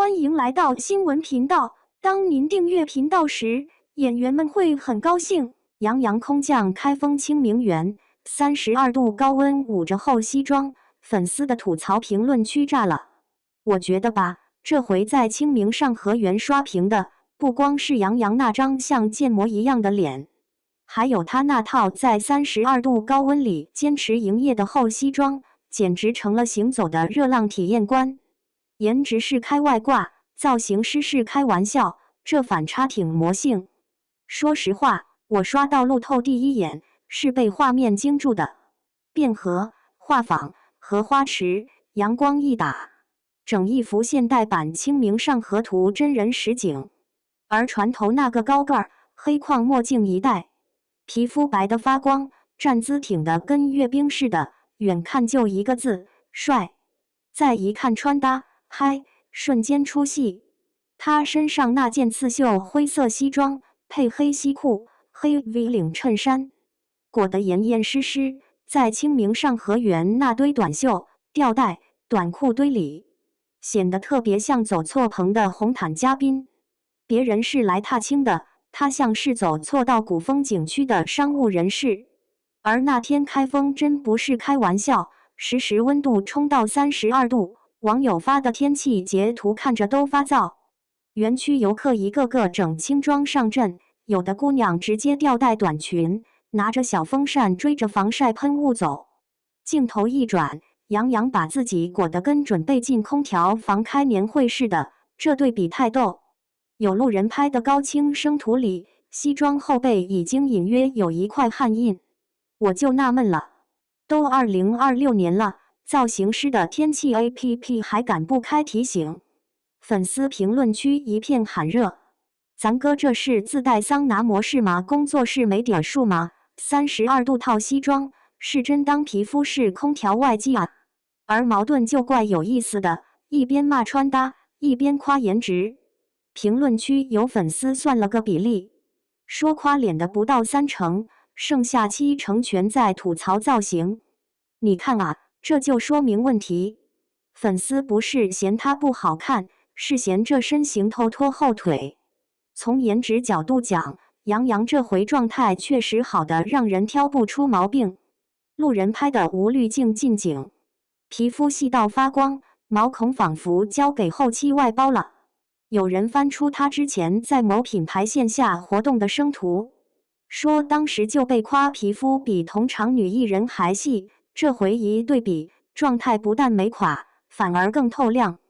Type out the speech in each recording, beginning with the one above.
欢迎来到新闻频道。当您订阅频道时，演员们会很高兴。杨洋空降开封清明园，32度高温捂着厚西装，粉丝的吐槽评论区炸了。我觉得吧，这回在清明上河园刷屏的，不光是杨洋那张像建模一样的脸，还有他那套在32度高温里坚持营业的厚西装，简直成了行走的热浪体验官。颜值是开外挂，造型师是开玩笑，这反差挺魔性。说实话，我刷到路透第一眼是被画面惊住的。汴河、画舫、荷花池，阳光一打，整一幅现代版《清明上河图》真人实景。而船头那个高个儿、黑框墨镜一戴，皮肤白得发光，站姿挺得跟阅兵似的，远看就一个字：帅。再一看穿搭，嗨，瞬间出戏。他身上那件刺绣灰色西装，配黑西裤、黑 V 领衬衫，裹得严严实实，在清明上河园那堆短袖、吊带、短裤堆里，显得特别像走错棚的红毯嘉宾。别人是来踏青的，他像是走错到古风景区的商务人士。而那天开封真不是开玩笑，时温度冲到32度。网友发的天气截图看着都发燥，园区游客一个个整轻装上阵，有的姑娘直接吊带短裙，拿着小风扇追着防晒喷雾走。镜头一转，杨洋把自己裹得跟准备进空调房开年会似的，这对比太逗。有路人拍的高清生图里，西装后背已经隐约有一块汗印。我就纳闷了，都2026年了，造型师的天气 APP 还敢不开提醒？粉丝评论区一片喊热，咱哥这是自带桑拿模式吗？工作室没点数吗？32度套西装，是真当皮肤是空调外机啊？而矛盾就怪有意思的，一边骂穿搭，一边夸颜值。评论区有粉丝算了个比例，说夸脸的不到30%，剩下70%全在吐槽造型。你看啊，这就说明问题。粉丝不是嫌他不好看，是嫌这身形头拖后腿。从颜值角度讲，杨洋这回状态确实好的让人挑不出毛病。路人拍的无滤镜近景，皮肤细到发光，毛孔仿佛交给后期外包了。有人翻出他之前在某品牌线下活动的生图，说当时就被夸皮肤比同场女艺人还细，这回一对比，状态不但没垮，反而更透亮。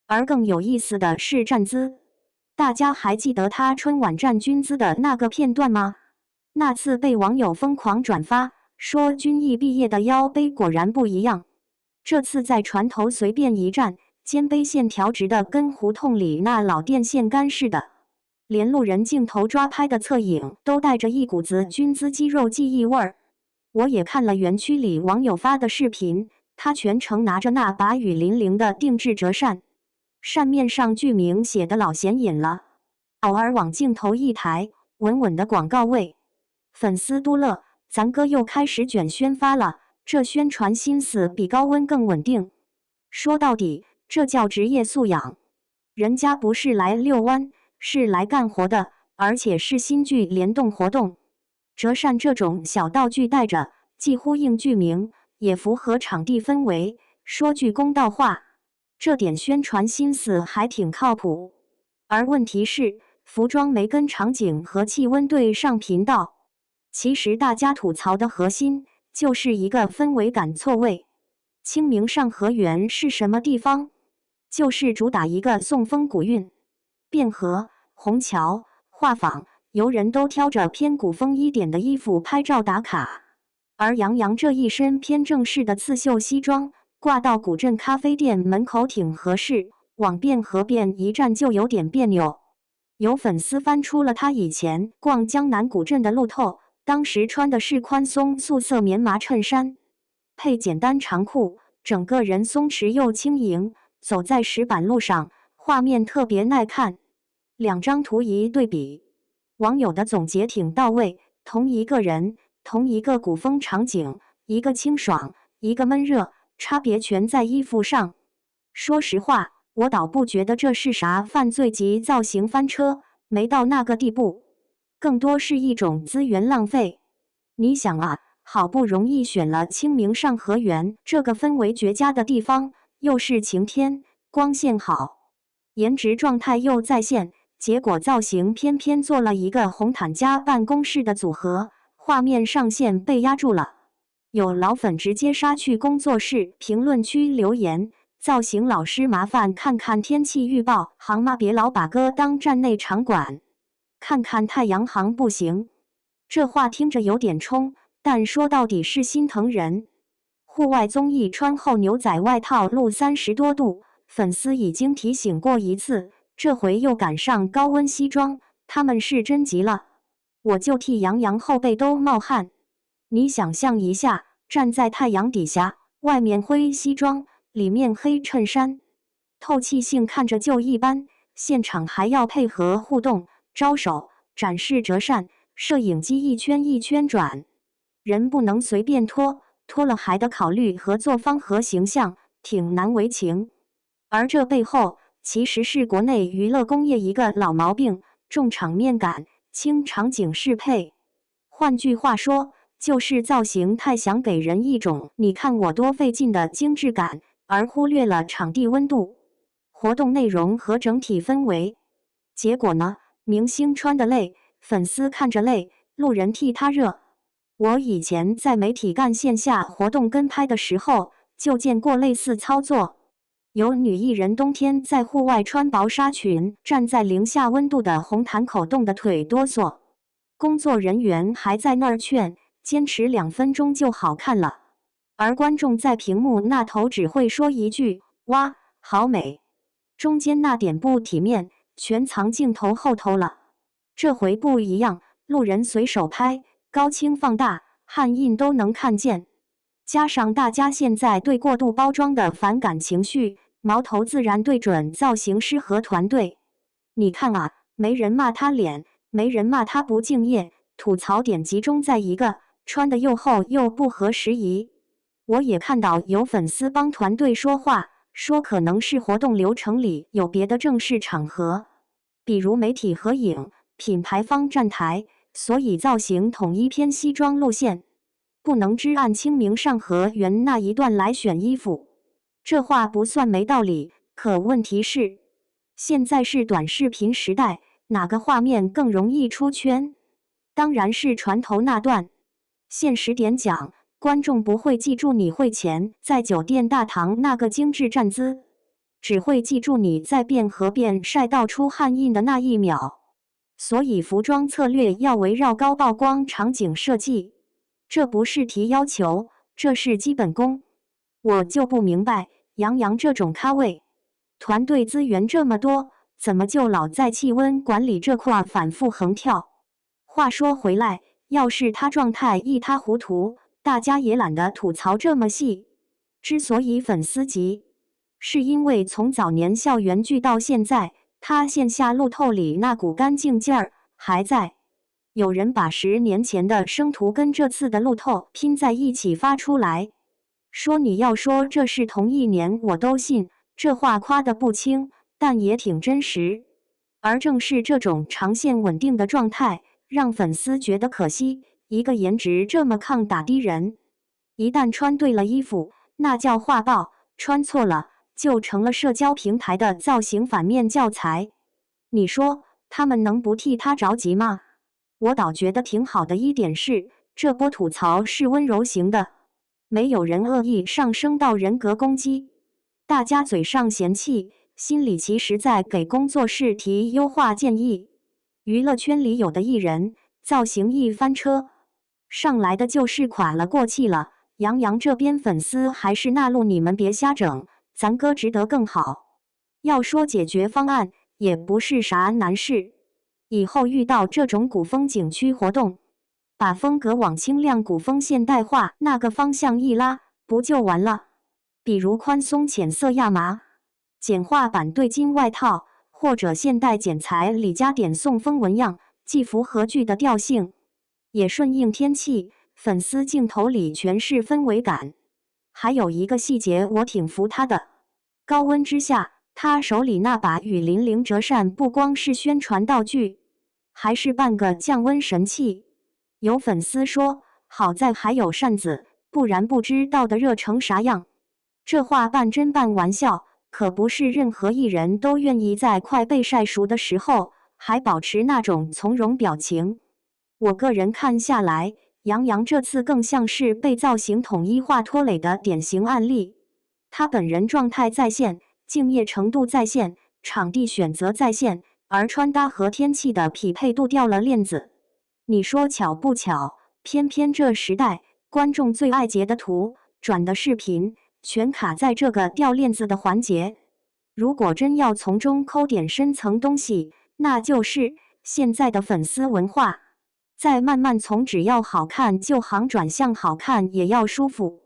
而更有意思的是站姿，大家还记得他春晚站军姿的那个片段吗？那次被网友疯狂转发，说军艺毕业的腰背果然不一样。这次在船头随便一站，肩背线条直的跟胡同里那老电线杆似的，连路人镜头抓拍的侧影都带着一股子军姿肌肉记忆味儿。我也看了园区里网友发的视频，他全程拿着那把雨淋淋的定制折扇，扇面上剧名写的老显眼了，偶尔往镜头一抬，稳稳的广告位。粉丝都乐，咱哥又开始卷宣发了，这宣传心思比高温更稳定。说到底，这叫职业素养，人家不是来遛弯，是来干活的，而且是新剧联动活动。折扇这种小道具带着，既呼应剧名，也符合场地氛围。说句公道话，这点宣传心思还挺靠谱。而问题是，服装没跟场景和气温对上频道。其实大家吐槽的核心，就是一个氛围感错位。清明上河园是什么地方？就是主打一个送风古韵。汴河、虹桥、画舫，游人都挑着偏古风一点的衣服拍照打卡，而杨洋这一身偏正式的刺绣西装，挂到古镇咖啡店门口挺合适，往汴河边一站就有点别扭。有粉丝翻出了他以前逛江南古镇的路透，当时穿的是宽松素色棉麻衬衫，配简单长裤，整个人松弛又轻盈，走在石板路上，画面特别耐看。两张图一对比，网友的总结挺到位，同一个人，同一个古风场景，一个清爽，一个闷热，差别全在衣服上。说实话，我倒不觉得这是啥犯罪及造型翻车，没到那个地步，更多是一种资源浪费。你想啊，好不容易选了清明上河园这个氛围绝佳的地方，又是晴天，光线好，颜值状态又在线，结果造型偏偏做了一个红毯加办公室的组合，画面上限被压住了。有老粉直接杀去工作室评论区留言，造型老师麻烦看看天气预报行吗？别老把哥当站内场馆，看看太阳行不行？这话听着有点冲，但说到底是心疼人。户外综艺穿厚牛仔外套录30多度，粉丝已经提醒过一次，这回又赶上高温西装，他们是真急了。我就替杨洋后背都冒汗。你想象一下，站在太阳底下，外面灰西装，里面黑衬衫，透气性看着就一般，现场还要配合互动、招手、展示折扇，摄影机一圈一圈转，人不能随便脱，脱了还得考虑合作方和形象，挺难为情。而这背后，其实是国内娱乐工业一个老毛病，重场面感，轻场景适配。换句话说，就是造型太想给人一种你看我多费劲的精致感，而忽略了场地温度、活动内容和整体氛围。结果呢，明星穿得累，粉丝看着累，路人替他热。我以前在媒体干线下活动跟拍的时候，就见过类似操作。有女艺人冬天在户外穿薄纱裙，站在零下温度的红毯口冻得腿哆嗦，工作人员还在那儿劝，坚持2分钟就好看了，而观众在屏幕那头只会说一句哇，好美，中间那点不体面全藏镜头后头了。这回不一样，路人随手拍，高清放大，汗印都能看见。加上大家现在对过度包装的反感情绪，矛头自然对准造型师和团队。你看啊，没人骂他脸，没人骂他不敬业，吐槽点集中在一个穿的又厚又不合时宜。我也看到有粉丝帮团队说话，说可能是活动流程里有别的正式场合，比如媒体合影、品牌方站台，所以造型统一偏西装路线，不能只按清明上河园那一段来选衣服。这话不算没道理，可问题是，现在是短视频时代，哪个画面更容易出圈？当然是船头那段。现实点讲，观众不会记住你会前在酒店大堂那个精致站姿，只会记住你在变河边晒到出汗印的那一秒。所以服装策略要围绕高曝光场景设计，这不是提要求，这是基本功。我就不明白，杨洋这种咖位，团队资源这么多，怎么就老在气温管理这块反复横跳？话说回来，要是他状态一塌糊涂，大家也懒得吐槽这么细。之所以粉丝急，是因为从早年校园剧到现在，他线下路透里那股干净劲儿还在。有人把10年前的生图跟这次的路透拼在一起发出来，说你要说这是同一年我都信，这话夸得不轻，但也挺真实。而正是这种长线稳定的状态，让粉丝觉得可惜。一个颜值这么抗打的人，一旦穿对了衣服，那叫画爆；穿错了，就成了社交平台的造型反面教材。你说他们能不替他着急吗？我倒觉得挺好的一点是，这波吐槽是温柔型的，没有人恶意上升到人格攻击，大家嘴上嫌弃，心里其实在给工作室提优化建议。娱乐圈里有的艺人造型一翻车，上来的就是垮了过气了。杨洋这边粉丝还是那路，你们别瞎整，咱哥值得更好。要说解决方案，也不是啥难事。以后遇到这种古风景区活动，把风格往轻量古风现代化那个方向一拉，不就完了？比如宽松浅色亚麻、简化版对襟外套，或者现代剪裁里加点宋风纹样，既符合剧的调性，也顺应天气。粉丝镜头里全是氛围感。还有一个细节我挺服他的，高温之下，他手里那把雨霖铃折扇不光是宣传道具，还是半个降温神器。有粉丝说，好在还有扇子，不然不知道的热成啥样。这话半真半玩笑，可不是任何艺人都愿意在快被晒熟的时候还保持那种从容表情。我个人看下来，杨洋这次更像是被造型统一化拖累的典型案例。他本人状态在线，敬业程度在线，场地选择在线，而穿搭和天气的匹配度掉了链子。你说巧不巧？偏偏这时代，观众最爱截的图、转的视频，全卡在这个掉链子的环节。如果真要从中抠点深层东西，那就是现在的粉丝文化。再慢慢从只要好看就行转向好看也要舒服。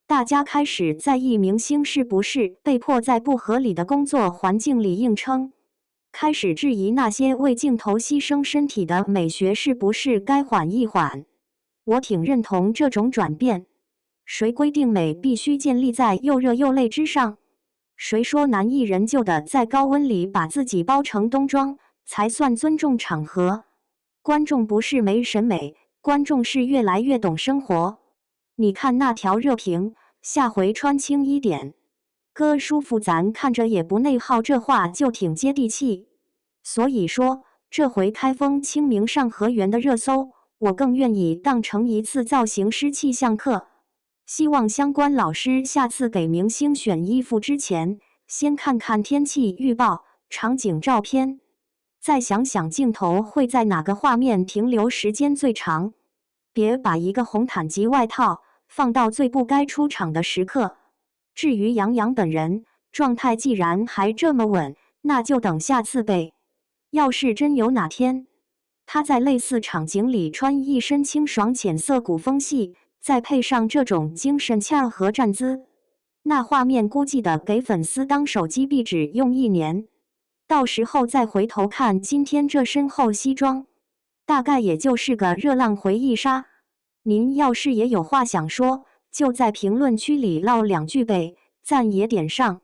大家开始在意明星是不是被迫在不合理的工作环境里硬撑，开始质疑那些为镜头牺牲身体的美学是不是该缓一缓。我挺认同这种转变。谁规定美必须建立在又热又累之上？谁说男艺人就得在高温里把自己包成冬装才算尊重场合？观众不是没审美，观众是越来越懂生活。你看那条热评，下回穿轻一点，哥舒服咱看着也不内耗，这话就挺接地气。所以说，这回开封清明上河园的热搜，我更愿意当成一次造型师气象课。希望相关老师下次给明星选衣服之前，先看看天气预报、场景照片，再想想镜头会在哪个画面停留时间最长。别把一个红毯及外套放到最不该出场的时刻。至于杨洋本人，状态既然还这么稳，那就等下次呗。要是真有哪天，他在类似场景里穿一身清爽浅色古风系，再配上这种精神气儿和站姿，那画面估计得给粉丝当手机壁纸用1年。到时候再回头看今天这身厚西装，大概也就是个热浪回忆杀。您要是也有话想说，就在评论区里唠2句呗，赞也点上，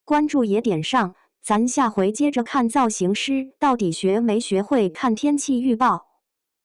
关注也点上，咱下回接着看造型师到底学没学会看天气预报。